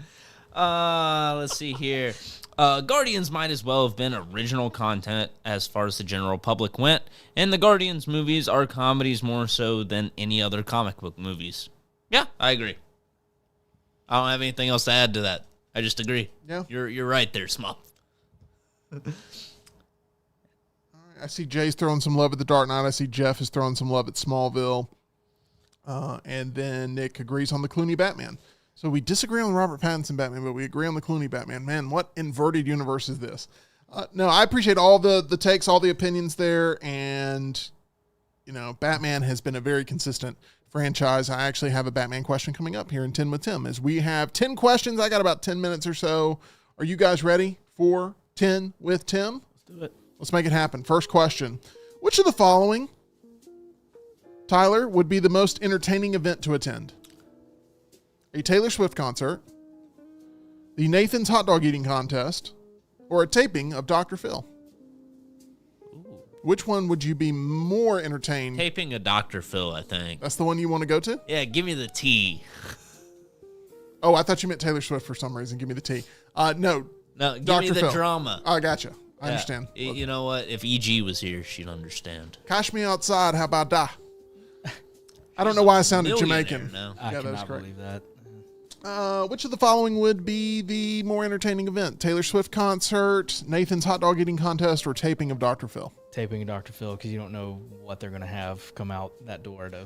Let's see here. Guardians might as well have been original content as far as the general public went, and the Guardians movies are comedies more so than any other comic book movies. Yeah, I agree. I don't have anything else to add to that. I just agree. Yeah. You're right there, Smuff. All right, I see Jay's throwing some love at The Dark Knight. I see Jeff is throwing some love at Smallville. And then Nick agrees on the Clooney Batman. So we disagree on the Robert Pattinson Batman, but we agree on the Clooney Batman. Man, what inverted universe is this? No, I appreciate all the takes, all the opinions there. And, Batman has been a very consistent franchise. I actually have a Batman question coming up here in 10 with Tim. As we have 10 questions, I got about 10 minutes or so. Are you guys ready for 10 with Tim? Let's do it. Let's make it happen. First question. Which of the following, Tyler, would be the most entertaining event to attend? A Taylor Swift concert, the Nathan's hot dog eating contest, or a taping of Dr. Phil? Which one would you be more entertained? Taping a Dr. Phil, I think. That's the one you want to go to? Yeah, give me the T. Oh, I thought you meant Taylor Swift for some reason. Give me the T. No, give Dr. me the Phil. drama. I gotcha. I understand. You know what? If EG was here, she'd understand. Cash me outside. How about that? I don't know why I sounded Jamaican. No. I cannot believe that. Which of the following would be the more entertaining event? Taylor Swift concert, Nathan's hot dog eating contest, or taping of Dr. Phil? Taping of Dr. Phil, because you don't know what they're going to have come out that door to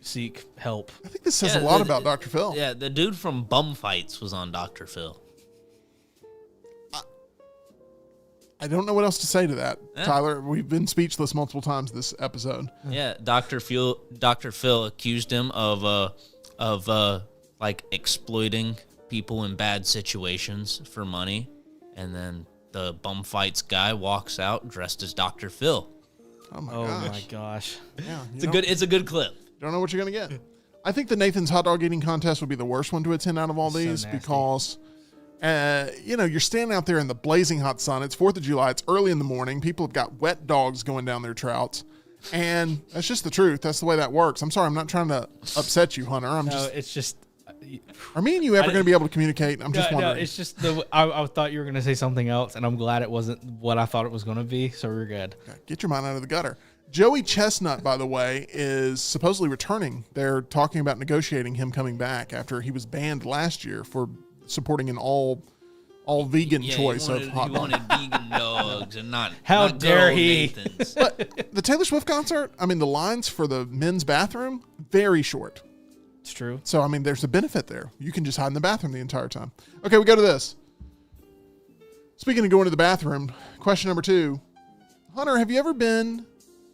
seek help. I think this says a lot about Dr. Phil. Yeah, the dude from Bum Fights was on Dr. Phil. I don't know what else to say to that, Tyler. We've been speechless multiple times this episode. Yeah, Dr. Phil accused him of exploiting people in bad situations for money, and then the Bum Fights guy walks out dressed as Dr. Phil. Oh my gosh. Yeah, it's a good clip. Don't know what you're gonna get. I think the Nathan's hot dog eating contest would be the worst one to attend out of all these because you're standing out there in the blazing hot sun. It's 4th of July. It's early in the morning. People have got wet dogs going down their trouts. And that's just the truth. That's the way that works. I'm sorry. I'm not trying to upset you, Hunter. It's just. Are me and you ever going to be able to communicate? I'm just wondering. No, it's just I thought you were going to say something else, and I'm glad it wasn't what I thought it was going to be, so we're good. Get your mind out of the gutter. Joey Chestnut, by the way, is supposedly returning. They're talking about negotiating him coming back after he was banned last year for supporting an all vegan choice of hot dogs. He wanted vegan dogs and not. How dare he? But the Taylor Swift concert, I mean, the lines for the men's bathroom, very short. It's true. So, I mean, there's a benefit there. You can just hide in the bathroom the entire time. Okay, we go to this. Speaking of going to the bathroom, question number 2. Hunter, have you ever been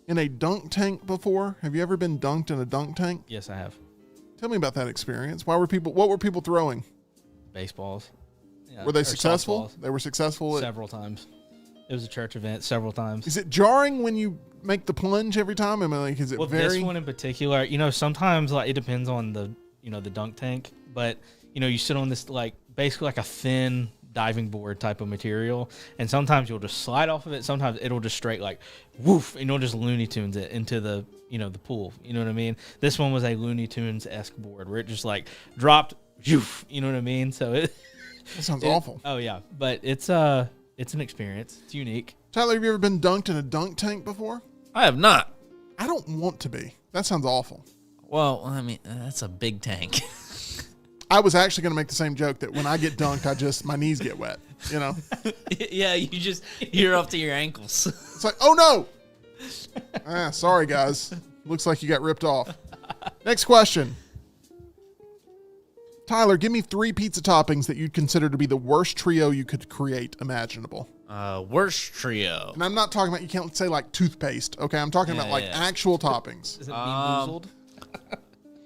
in a dunk tank before? Have you ever been dunked in a dunk tank? Yes, I have. Tell me about that experience. What were people throwing? Baseballs. Yeah, were they successful? Softballs. They were successful? Several times. It was a church event several times. Is it jarring when you make the plunge every time? I mean, like, is it this one in particular, sometimes like it depends on the dunk tank, but you sit on this basically like a thin diving board type of material, and sometimes you'll just slide off of it. Sometimes it'll just straight woof, and you'll just Looney Tunes it into the the pool. You know what I mean? This one was a Looney Tunes-esque board where it just dropped, woof, you know what I mean? So that sounds awful. Oh yeah, but it's an experience. It's unique. Tyler, have you ever been dunked in a dunk tank before? I have not. I don't want to be. That sounds awful. Well, I mean, that's a big tank. I was actually going to make the same joke that when I get dunked, my knees get wet, you know? Yeah, you're up to your ankles. It's like, oh no. Sorry, guys. Looks like you got ripped off. Next question. Tyler, give me 3 pizza toppings that you'd consider to be the worst trio you could create imaginable. Worst trio. And I'm not talking about, you can't say like toothpaste, okay? I'm talking about actual toppings. Is it Bean-Boozled?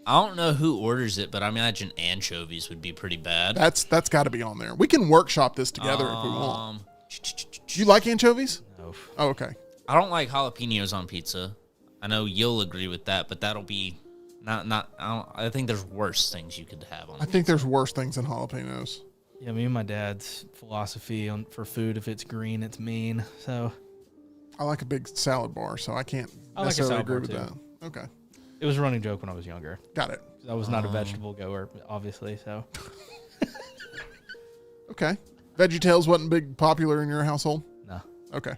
I don't know who orders it, but I imagine anchovies would be pretty bad. That's got to be on there. We can workshop this together if we want. Do you like anchovies? No. Oh, okay. I don't like jalapenos on pizza. I know you'll agree with that, but that'll be I think there's worse things you could have on I think there's worse things than jalapenos. Yeah, me and my dad's philosophy for food, if it's green, it's mean. So I like a big salad bar, so I can't I like a necessarily salad agree bar, with too. that. Okay. It was a running joke when I was younger. Got it. I was not a vegetable goer, obviously. So Okay. VeggieTales wasn't big popular in your household? no. Okay.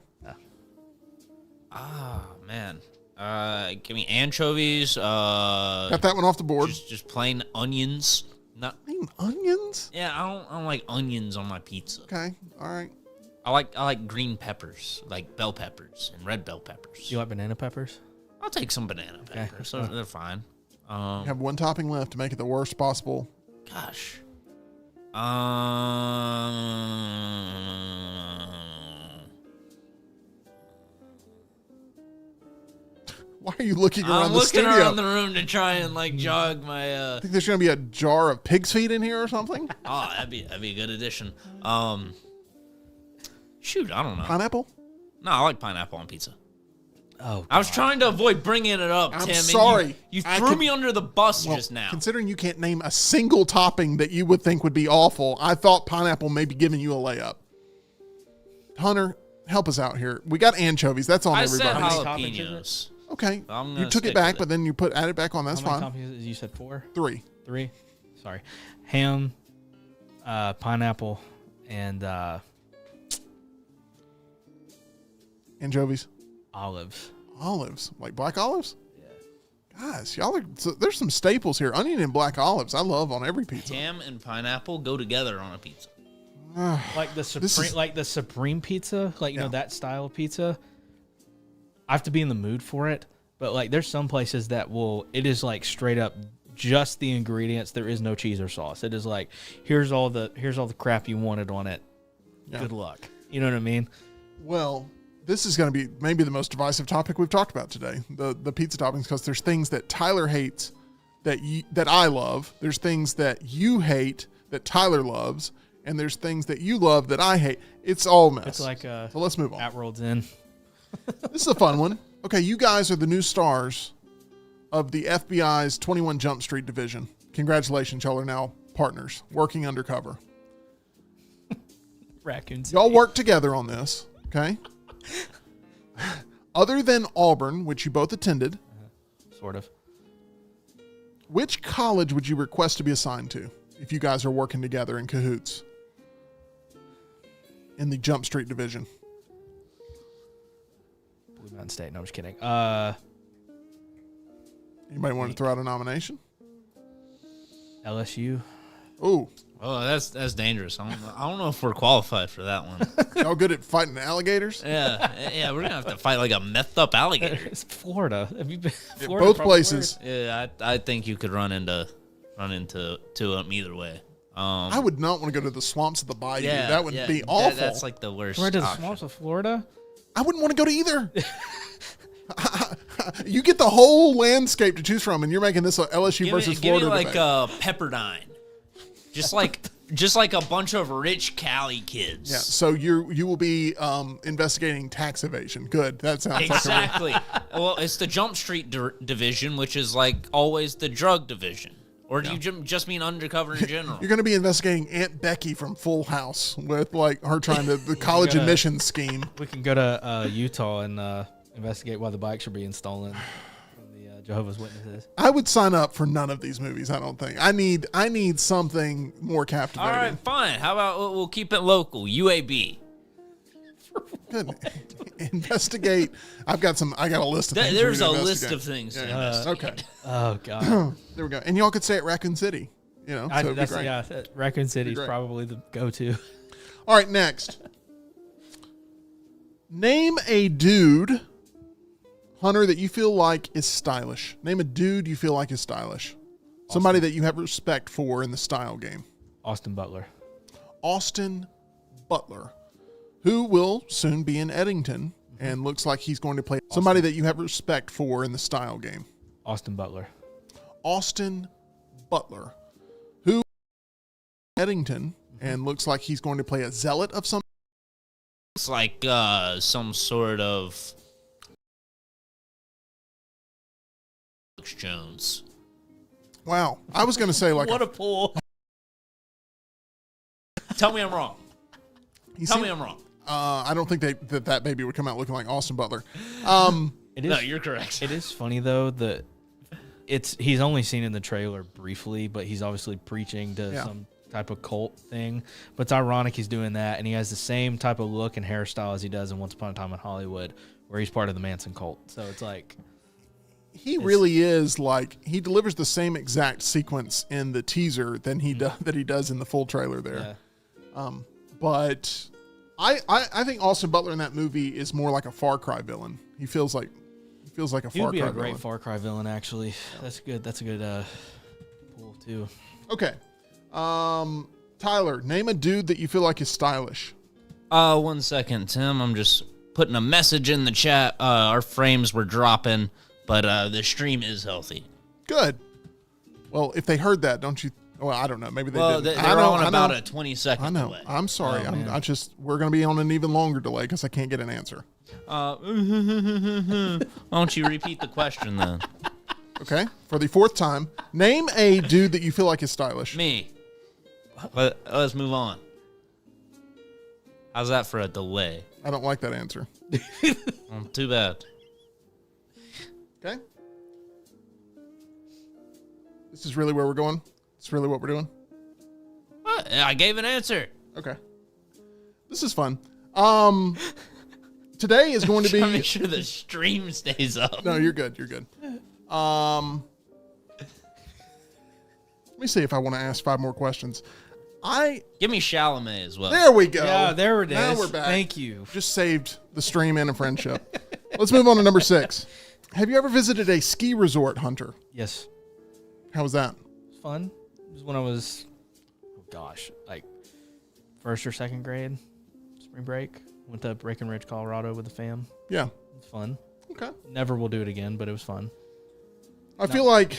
Man. Give me anchovies. Got that one off the board. Just plain onions. Not Plain onions? Yeah, I don't like onions on my pizza. Okay. All right. I like green peppers, like bell peppers and red bell peppers. Do you like banana peppers? I'll take some banana peppers. So they're fine. You have one topping left to make it the worst possible. Gosh. Why are you looking around I'm the looking studio? around the room to try and like jog my. I think there's going to be a jar of pig's feet in here or something. Oh, that'd be a good addition. Shoot, I don't know. Pineapple? No, I like pineapple on pizza. Oh, I was trying to avoid bringing it up, I'm Tim. sorry. And you threw me under the bus just now. Considering you can't name a single topping that you would think would be awful, I thought pineapple may be giving you a layup. Hunter, help us out here. We got anchovies. That's on I everybody. said toppings jalapenos. Okay. I'm You gonna took it stick back, with but then you added back on. That's how many fine. toppings? You said 4? 3. 3? Sorry. Ham, pineapple, and Anchovies. olives. Olives. Like black olives? Yeah. Guys, there's some staples here. Onion and black olives. I love on every pizza. Ham and pineapple go together on a pizza. Like the supreme pizza, like you know that style of pizza. I have to be in the mood for it, but like there's some places that it is like straight up just the ingredients. There is no cheese or sauce. It is like here's all the crap you wanted on it. Yeah. Good luck. You know what I mean? Well, this is going to be maybe the most divisive topic we've talked about today, the pizza toppings, because there's things that Tyler hates that I love. There's things that you hate that Tyler loves, and there's things that you love that I hate. It's all a mess. It's like so let's move on. at World's End. This is a fun one. Okay, you guys are the new stars of the FBI's 21 Jump Street division. Congratulations, y'all are now partners working undercover. Raccoons. Y'all work together on this, okay? Other than Auburn, which you both attended, Sort of. which college would you request to be assigned to if you guys are working together in cahoots in the Jump Street division? Blue Mountain State. No, I'm just kidding. Anybody want to throw out a nomination? LSU. Ooh, Oh, that's dangerous. I don't know if we're qualified for that one. y'all good at fighting alligators? Yeah, we're gonna have to fight like a methed up alligator. It's Florida. Have you been? Yeah, Florida both probably places. Yeah, I think you could run into them either way. I would not want to go to the swamps of the bayou. Yeah, that would be awful. That's like the worst. Right to the option. swamps of Florida. I wouldn't want to go to either. You get the whole landscape to choose from, and you're making this a LSU versus Florida Give me like debate. Pepperdine, just like a bunch of rich Cali kids. Yeah, so you will be investigating tax evasion. Good, that sounds Exactly. Well, it's the Jump Street division, which is like always the drug division. Or do you just mean undercover in general? You're going to be investigating Aunt Becky from Full House with like her trying to the college admissions scheme. We can go to Utah and investigate why the bikes are being stolen from the Jehovah's Witnesses. I would sign up for none of these movies. I don't think I need something more captivating. All right, fine. How about we'll keep it local? UAB. Good. Investigate. I got a list of things. There's we a need to list investigate. of things. Okay. Oh God. There we go. And y'all could stay at Raccoon City. You know, so it'd be great. Yeah, Raccoon City is probably the go-to. All right, next. Name a dude, Hunter, that you feel like is stylish. Name a dude you feel like is stylish. Somebody that you have respect for in the style game. Austin Butler. Austin Butler, who will soon be in Eddington and looks like he's going to play. Somebody that you have respect for in the style game. Austin Butler. Austin Butler, who Eddington and looks like he's going to play a zealot of some. It's like some sort of Alex Jones. Wow, I was going to say like what a pull. Tell me I'm wrong. Tell me I'm wrong. I don't think that baby would come out looking like Austin Butler. No, you're correct. It is funny though that he's only seen in the trailer briefly, but he's obviously preaching to some type of cult thing. But it's ironic he's doing that, and he has the same type of look and hairstyle as he does in Once Upon a Time in Hollywood, where he's part of the Manson cult. So it's like he really is like he delivers the same exact sequence in the teaser than that he does in the full trailer there. Yeah. But I think Austin Butler in that movie is more like a Far Cry villain. He feels like a Far Cry villain. He would be a great Far Cry villain, actually. Yeah. That's a good pull too. Okay. Tyler, name a dude that you feel like is stylish. 1 second, Tim. I'm just putting a message in the chat. Our frames were dropping, but the stream is healthy. Good. Well, if they heard that, don't you? Well, I don't know. Maybe they didn't. They're on about a 20-second delay. I'm sorry. We're going to be on an even longer delay because I can't get an answer. Why don't you repeat the question then? Okay. For the fourth time, name a dude that you feel like is stylish. Me. Let's move on. How's that for a delay? I don't like that answer. Too bad. Okay. This is really where we're going? It's really what we're doing? What? I gave an answer. Okay. This is fun. Today is going to be... Make sure the stream stays up. No, you're good. You're good. Let me see if I want to ask 5 more questions. Give me Chalamet as well. There we go. Yeah, there it is. Now we're back. Thank you. Just saved the stream and a friendship. Let's move on to number 6. Have you ever visited a ski resort, Hunter? Yes. How was that? It was fun. It was when I was, like 1st or 2nd grade, spring break. Went to Breckenridge, Colorado with the fam. Yeah. It was fun. Okay. Never will do it again, but it was fun. I feel like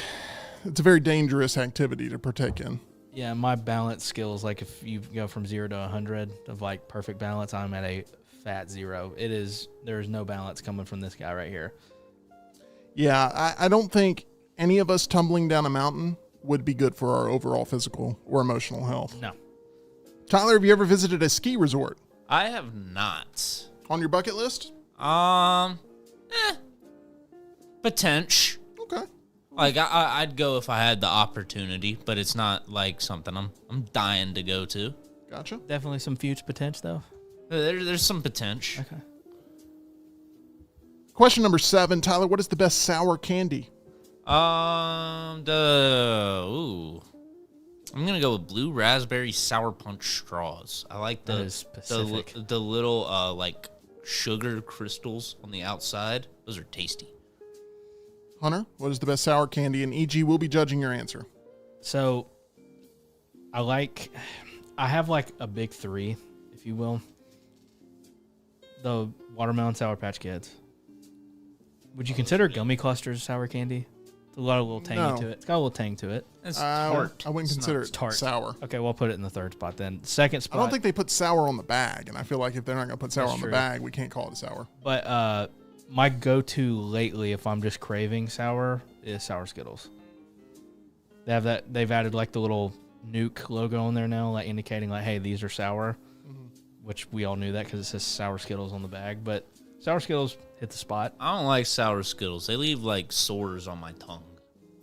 it's a very dangerous activity to partake in. Yeah, my balance skills, like if you go from 0 to 100 of like perfect balance, I'm at a fat 0. There's no balance coming from this guy right here. Yeah, I don't think any of us tumbling down a mountain would be good for our overall physical or emotional health. No. Tyler, have you ever visited a ski resort? I have not. On your bucket list? Potential. Okay. Like I'd go if I had the opportunity, but it's not like something I'm dying to go to. Gotcha. Definitely some future potential though. There's some potential. Okay. Question number 7, Tyler. What is the best sour candy? I'm gonna go with blue raspberry sour punch straws. I like the little like sugar crystals on the outside. Those are tasty. Hunter, what is the best sour candy? And EG will be judging your answer. So, I have like a big 3, if you will. The watermelon Sour Patch Kids. Would you consider gummy clusters sour candy? It's a lot of little tangy to it. It's got a little tang to it. It's tart. I wouldn't consider it tart. Sour. Okay, we'll put it in the 3rd spot then. 2nd spot. I don't think they put sour on the bag, and I feel like if they're not going to put sour on the bag, we can't call it a sour. But my go-to lately, if I'm just craving sour, is Sour Skittles. They have that. They've added like the little nuke logo on there now, like indicating like, hey, these are sour, which we all knew that because it says Sour Skittles on the bag. But Sour Skittles hit the spot. I don't like sour Skittles. They leave like sores on my tongue.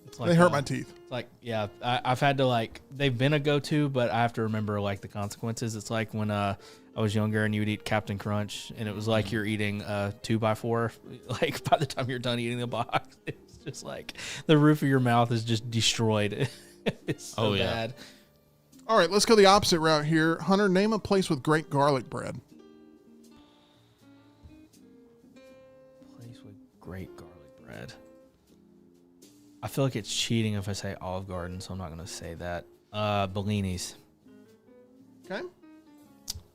It's like, they hurt my teeth. It's like, yeah, I've had to like, they've been a go-to, but I have to remember like the consequences. It's like when I was younger and you would eat Captain Crunch and it was like you're eating a 2x4. Like by the time you're done eating the box, it's just like the roof of your mouth is just destroyed. It's so bad. All right, let's go the opposite route here. Hunter, name a place with great garlic bread. Place with great garlic bread. I feel like it's cheating if I say Olive Garden, so I'm not going to say that. Bellini's. Okay.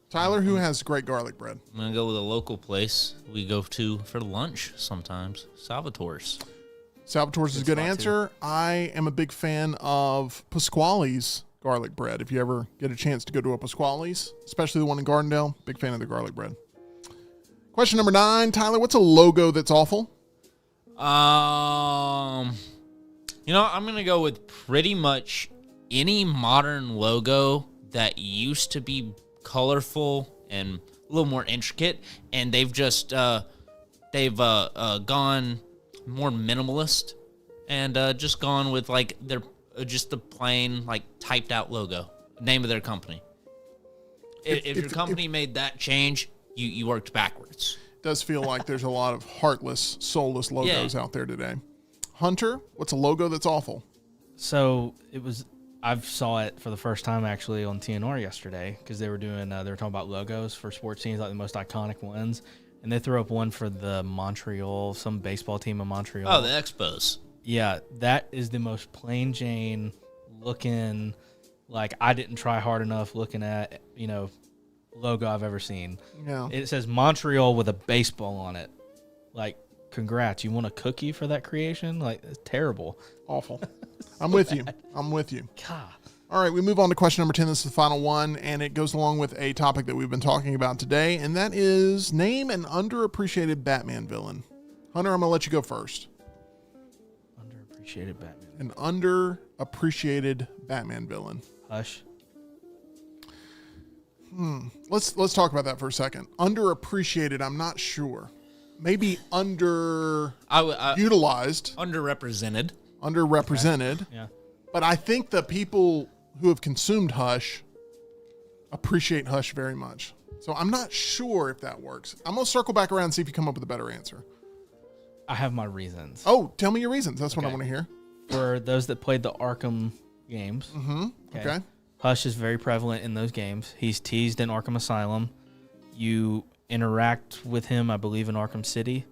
Tyler, who has great garlic bread? I'm going to go with a local place we go to for lunch sometimes. Salvatore's. Salvatore's is a good answer. I am a big fan of Pasquale's garlic bread. If you ever get a chance to go to a Pasquale's, especially the one in Gardendale, big fan of the garlic bread. Question number 9, Tyler, what's a logo that's awful? I'm going to go with pretty much any modern logo that used to be colorful and a little more intricate, and they've just gone more minimalist and just gone with like their just the plain like typed out logo, name of their company. If your company made that change, you worked backwards. It does feel like there's a lot of heartless, soulless logos out there today. Hunter, what's a logo that's awful? So I saw it for the first time actually on TNR yesterday because they were talking about logos for sports teams, like the most iconic ones. And they threw up one for the Montreal, some baseball team in Montreal. Oh, the Expos. Yeah, that is the most plain Jane looking, like I didn't try hard enough looking at, logo I've ever seen. Yeah. It says Montreal with a baseball on it. Like, congrats. You want a cookie for that creation? Like, it's terrible. Awful. I'm with you. I'm with you. God. All right, we move on to question number 10. This is the final one, and it goes along with a topic that we've been talking about today, and that is name an underappreciated Batman villain. Hunter, I'm going to let you go first. Underappreciated Batman. An underappreciated Batman villain. Hush. Let's talk about that for a second. Underappreciated, I'm not sure. Maybe utilized. Underrepresented. Underrepresented. Yeah. But I think the people who have consumed Hush appreciate Hush very much. So I'm not sure if that works. I'm going to circle back around and see if you come up with a better answer. I have my reasons. Oh, tell me your reasons. That's what I want to hear. For those that played the Arkham games. Mm-hmm. Okay. Hush is very prevalent in those games. He's teased in Arkham Asylum. You interact with him, I believe, in Arkham City.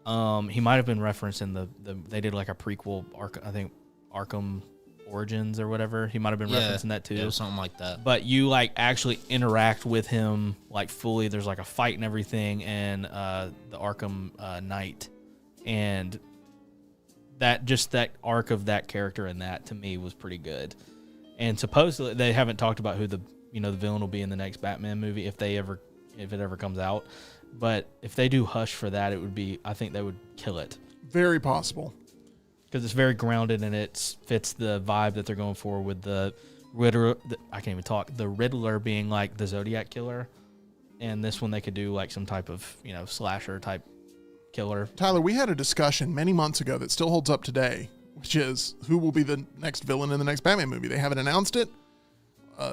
He might have been referenced in they did like a prequel, I think Arkham Origins or whatever. He might have been referencing that too. Yeah, something like that. But you like actually interact with him like fully. There's like a fight and everything, and the Arkham Knight, and that arc of that character in that to me was pretty good. And supposedly they haven't talked about who the villain will be in the next Batman movie if it ever comes out. But if they do Hush for that, I think they would kill it. Very possible. Because it's very grounded and it fits the vibe that they're going for with the Riddler. I can't even talk. The Riddler being like the Zodiac killer, and this one they could do like some type of slasher type killer. Tyler, we had a discussion many months ago that still holds up today, which is who will be the next villain in the next Batman movie. They haven't announced it.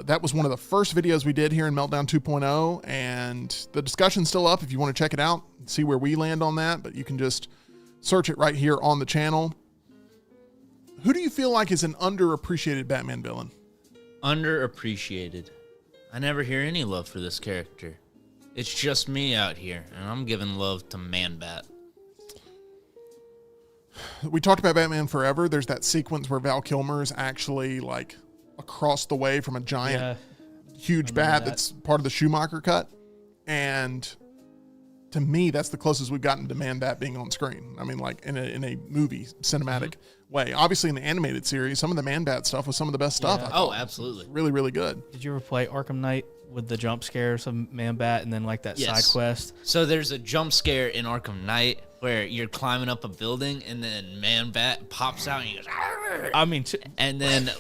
That was one of the first videos we did here in Meltdown 2.0, and the discussion's still up if you want to check it out and see where we land on that, but you can just search it right here on the channel. Who do you feel like is an underappreciated Batman villain? Underappreciated. I never hear any love for this character. It's just me out here, and I'm giving love to Man-Bat. We talked about Batman Forever. There's that sequence where Val Kilmer is actually like across the way from a giant, huge bat that's part of the Schumacher cut. And to me, that's the closest we've gotten to Man-Bat being on screen. I mean, like in a movie cinematic way. Obviously, in the animated series, some of the Man-Bat stuff was some of the best stuff. Oh, absolutely. Really, really good. Did you ever play Arkham Knight with the jump scares of Man-Bat and then like that side quest? So there's a jump scare in Arkham Knight where you're climbing up a building and then Man-Bat pops out and he goes, "Arr!" I mean, and then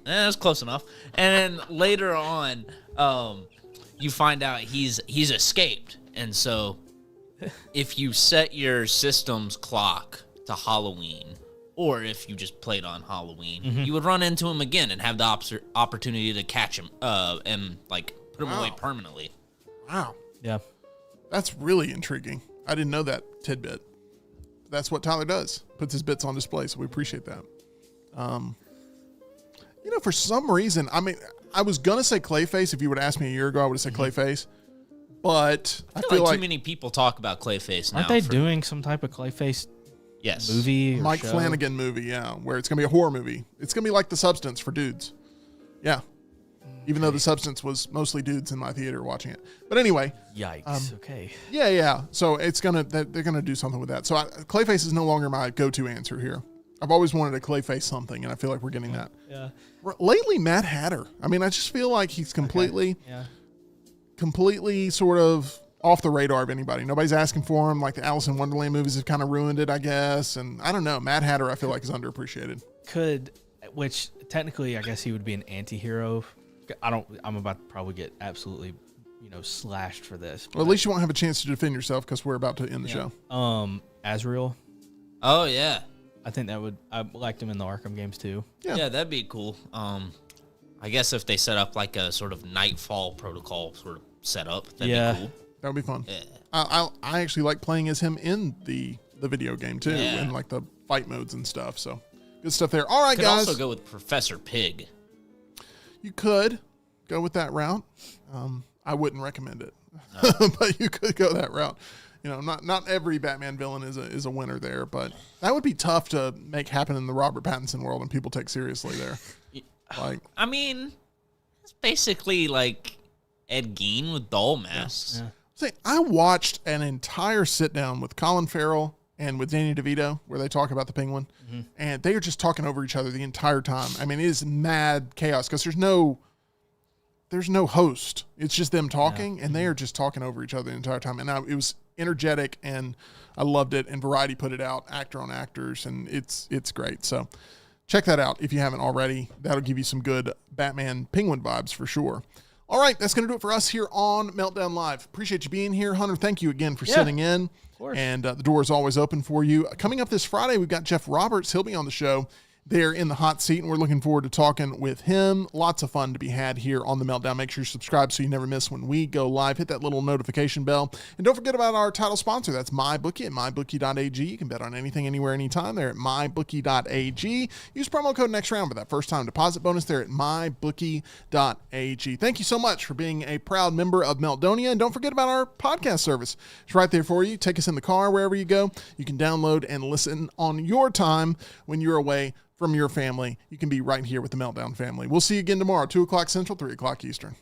that's close enough. And then later on, you find out he's escaped. And so if you set your system's clock to Halloween, or if you just played on Halloween, you would run into him again and have the opportunity to catch him and like put him away permanently. Wow. Yeah. That's really intriguing. I didn't know that tidbit. That's what Tyler does. Puts his bits on display, so we appreciate that. For some reason, I mean, I was going to say Clayface. If you would ask me a year ago, I would have said Clayface. But I feel like too many people talk about Clayface now. Aren't they doing some type of Clayface movie or Mike show? Flanagan movie, yeah, where it's going to be a horror movie. It's going to be like The Substance for dudes. Yeah. Even though The Substance was mostly dudes in my theater watching it. But anyway. Yikes. Okay. Yeah. So they're going to do something with that. So Clayface is no longer my go-to answer here. I've always wanted a Clayface something, and I feel like we're getting that. Yeah. Lately, Mad Hatter. I mean, I just feel like he's completely sort of off the radar of anybody. Nobody's asking for him. Like the Alice in Wonderland movies have kind of ruined it, I guess. And I don't know. Mad Hatter, I feel like, is underappreciated. Which technically, I guess he would be an anti-hero. I'm about to probably get absolutely, slashed for this. Well, at least you won't have a chance to defend yourself because we're about to end the show. Azrael. Oh, yeah. I think I liked him in the Arkham games too. Yeah, that'd be cool. I guess if they set up like a sort of Nightfall protocol sort of setup, that'd be cool. That would be fun. Yeah. I actually like playing as him in the video game too, and like the fight modes and stuff. So good stuff there. All right, could guys. Also go with Professor Pig. You could go with that route. I wouldn't recommend it, but you could go that route. Not every Batman villain is a winner there, but that would be tough to make happen in the Robert Pattinson world and people take seriously there. Like, I mean, it's basically like Ed Gein with doll masks. Yeah. say I watched an entire sit down with Colin Farrell and with Danny DeVito where they talk about the Penguin, and they are just talking over each other the entire time. I mean, it is mad chaos because there's no host. It's just them talking, and they are just talking over each other the entire time. And it was energetic, and I loved it. And Variety put it out, actor on actors, and it's great. So check that out if you haven't already. That'll give you some good Batman Penguin vibes for sure. All right, that's going to do it for us here on Meltdown Live. Appreciate you being here. Hunter, thank you again for sitting in. Of course. And the door is always open for you. Coming up this Friday, we've got Jeff Roberts. He'll be on the show there in the hot seat, and we're looking forward to talking with him. Lots of fun to be had here on the Meltdown. Make sure you subscribe so you never miss when we go live. Hit that little notification bell. And don't forget about our title sponsor. That's MyBookie at mybookie.ag. You can bet on anything, anywhere, anytime there at mybookie.ag. Use promo code next round for that first-time deposit bonus there at mybookie.ag. Thank you so much for being a proud member of Meltdonia. And don't forget about our podcast service. It's right there for you. Take us in the car wherever you go. You can download and listen on your time when you're away from your family. You can be right here with the Meltdown family. We'll see you again tomorrow, 2 o'clock Central, 3 o'clock Eastern.